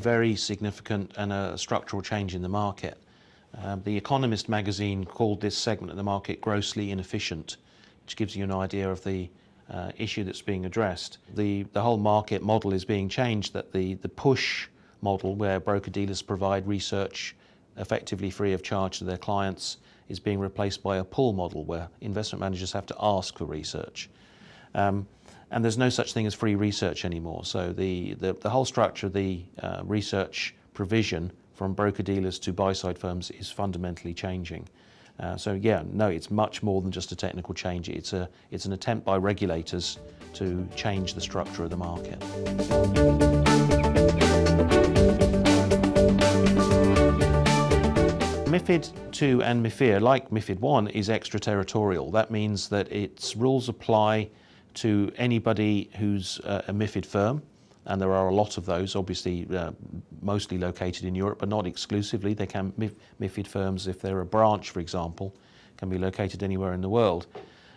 very significant and a structural change in the market. The Economist magazine called this segment of the market grossly inefficient, which gives you an idea of the issue that's being addressed. The whole market model is being changed, that the push model, where broker-dealers provide research effectively free of charge to their clients, is being replaced by a pull model, where investment managers have to ask for research. And there's no such thing as free research anymore. So the whole structure of the research provision from broker-dealers to buy-side firms is fundamentally changing. So yeah, no, it's much more than just a technical change. It's an attempt by regulators to change the structure of the market. MiFID II and MiFIR, like MiFID I, is extraterritorial. That means that its rules apply to anybody who's a MiFID firm, and there are a lot of those, obviously mostly located in Europe, but not exclusively. They can, MiFID firms, if they're a branch, for example, can be located anywhere in the world.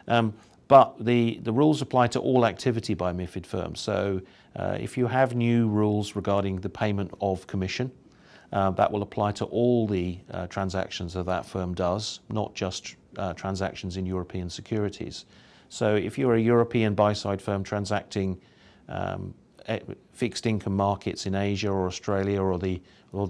But the rules apply to all activity by MiFID firms. So if you have new rules regarding the payment of commission, that will apply to all the transactions that firm does, not just transactions in European securities. So if you're a European buy-side firm transacting fixed income markets in Asia or Australia or the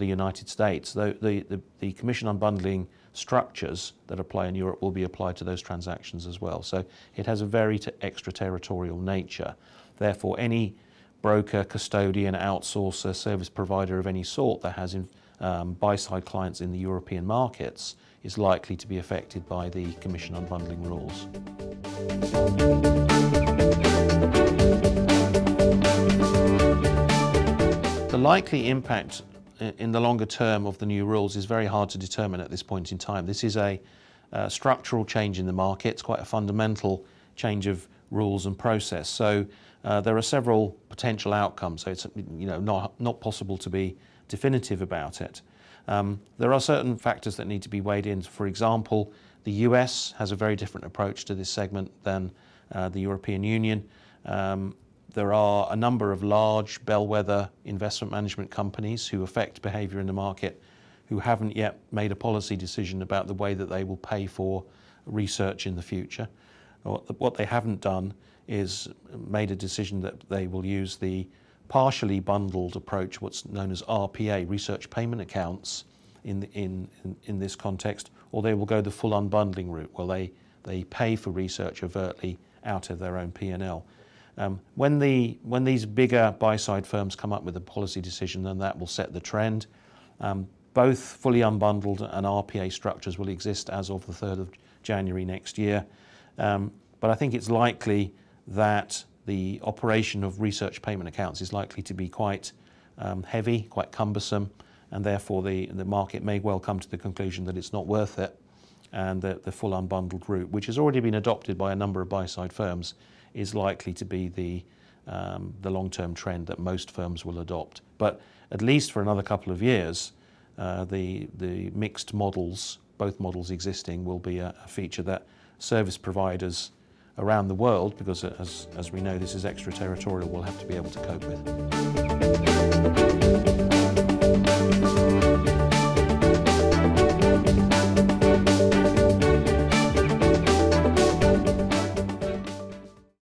United States, the commission unbundling structures that apply in Europe will be applied to those transactions as well. So it has a very extraterritorial nature. Therefore, any broker, custodian, outsourcer, service provider of any sort that has buy-side clients in the European markets is likely to be affected by the commission unbundling rules. The likely impact in the longer term of the new rules is very hard to determine at this point in time. This is a structural change in the market. It's quite a fundamental change of rules and process. So there are several potential outcomes. So it's not possible to be definitive about it. There are certain factors that need to be weighed in. For example, the US has a very different approach to this segment than the European Union. There are a number of large bellwether investment management companies who affect behavior in the market who haven't yet made a policy decision about the way that they will pay for research in the future. What they haven't done is made a decision that they will use the partially bundled approach, what's known as RPA, research payment accounts, in this context, or they will go the full unbundling route, where they pay for research overtly out of their own P&L. When these bigger buy-side firms come up with a policy decision, then that will set the trend. Both fully unbundled and RPA structures will exist as of the 3rd of January next year. But I think it's likely that the operation of research payment accounts is likely to be quite heavy, quite cumbersome, and therefore the market may well come to the conclusion that it's not worth it, and that the full unbundled route, which has already been adopted by a number of buy-side firms, is likely to be the long-term trend that most firms will adopt. But at least for another couple of years, the mixed models, both models existing, will be a feature that service providers around the world, because as we know this is extraterritorial, will have to be able to cope with.